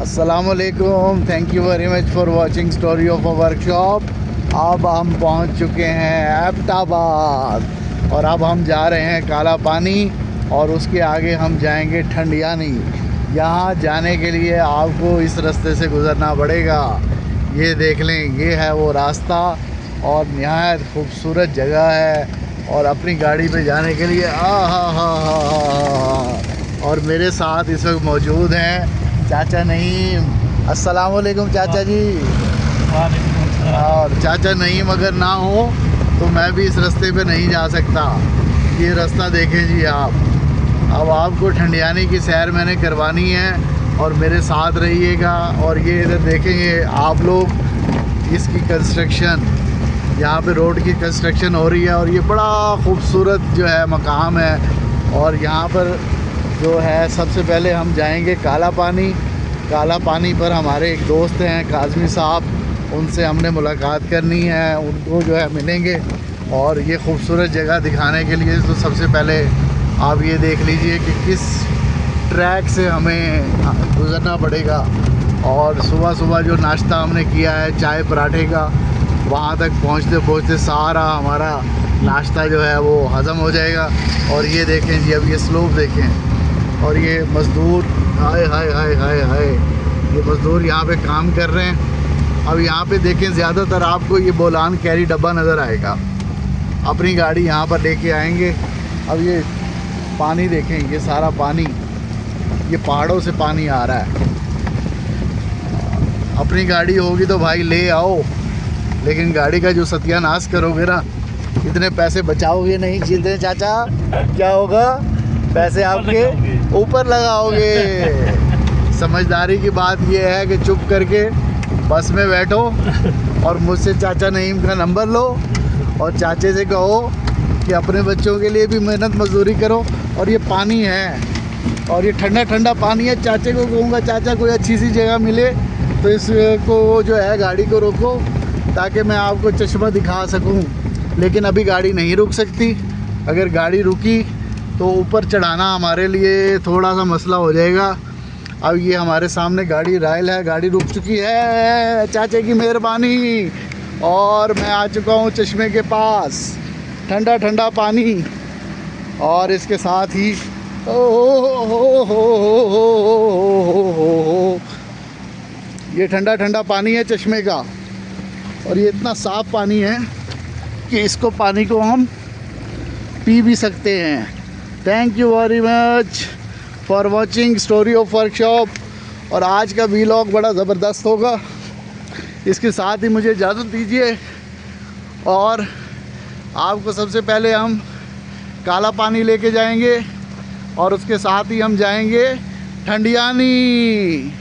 अस्सलामुअलैकुम, thank you very much for watching story of a workshop. अब हम पहुंच चुके हैं एबटाबाद और अब हम जा रहे हैं काला पानी और उसके आगे हम जाएंगे ठंडियानी। यहाँ जाने के लिए आपको इस रास्ते से गुज़रना पड़ेगा। ये देख लें, ये है वो रास्ता और नहायत खूबसूरत जगह है। और अपनी गाड़ी पे जाने के लिए और मेरे साथ इस वक्त मौजूद हैं चाचा नईम। अस्सलाम वालेकुम चाचा जी। और चाचा नईम अगर ना हो तो मैं भी इस रास्ते पे नहीं जा सकता। ये रास्ता देखें जी आप। अब आपको ठंडियानी की सैर मैंने करवानी है और मेरे साथ रहिएगा। और ये इधर देखेंगे आप लोग, इसकी कंस्ट्रक्शन, यहाँ पे रोड की कंस्ट्रक्शन हो रही है और ये बड़ा खूबसूरत जो है मकाम है। और यहाँ पर जो है सबसे पहले हम जाएंगे काला पानी। काला पानी पर हमारे एक दोस्त हैं काज़मी साहब, उनसे हमने मुलाकात करनी है, उनको जो है मिलेंगे। और ये खूबसूरत जगह दिखाने के लिए तो सबसे पहले आप ये देख लीजिए कि किस ट्रैक से हमें गुज़रना पड़ेगा। और सुबह सुबह जो नाश्ता हमने किया है चाय पराठे का, वहाँ तक पहुँचते पहुँचते सारा हमारा नाश्ता जो है वो हज़म हो जाएगा। और ये देखें जी, अब ये स्लोप देखें और ये मज़दूर, हाय हाय हाय हाय हाय, ये मज़दूर यहाँ पे काम कर रहे हैं। अब यहाँ पे देखें, ज़्यादातर आपको ये बोलान कैरी डब्बा नज़र आएगा। अपनी गाड़ी यहाँ पर लेके आएंगे। अब ये पानी देखें, ये सारा पानी, ये पहाड़ों से पानी आ रहा है। अपनी गाड़ी होगी तो भाई ले आओ, लेकिन गाड़ी का जो सत्यानाश करोगे ना, इतने पैसे बचाओगे नहीं। जीते चाचा, क्या होगा? पैसे आपके ऊपर लगाओगे। समझदारी की बात यह है कि चुप करके बस में बैठो और मुझसे चाचा नईम का नंबर लो और चाचे से कहो कि अपने बच्चों के लिए भी मेहनत मजदूरी करो। और ये पानी है और ये ठंडा ठंडा पानी है। चाचे को कहूँगा, चाचा कोई अच्छी सी जगह मिले तो इसको जो है गाड़ी को रोको ताकि मैं आपको चश्मा दिखा सकूं। लेकिन अभी गाड़ी नहीं रुक सकती। अगर गाड़ी रुकी तो ऊपर चढ़ाना हमारे लिए थोड़ा सा मसला हो जाएगा। अब ये हमारे सामने गाड़ी राइल है, गाड़ी रुक चुकी है, चाचे की मेहरबानी। और मैं आ चुका हूँ चश्मे के पास। ठंडा ठंडा पानी और इसके साथ ही ये ठंडा ठंडा पानी है चश्मे का। और ये इतना साफ़ पानी है कि इसको पानी को हम पी भी सकते हैं। Thank you very much for watching story of workshop. और आज का व्लॉग बड़ा ज़बरदस्त होगा। इसके साथ ही मुझे इजाज़त दीजिए और आपको सबसे पहले हम काला पानी लेके जाएंगे और उसके साथ ही हम जाएंगे ठंडियानी।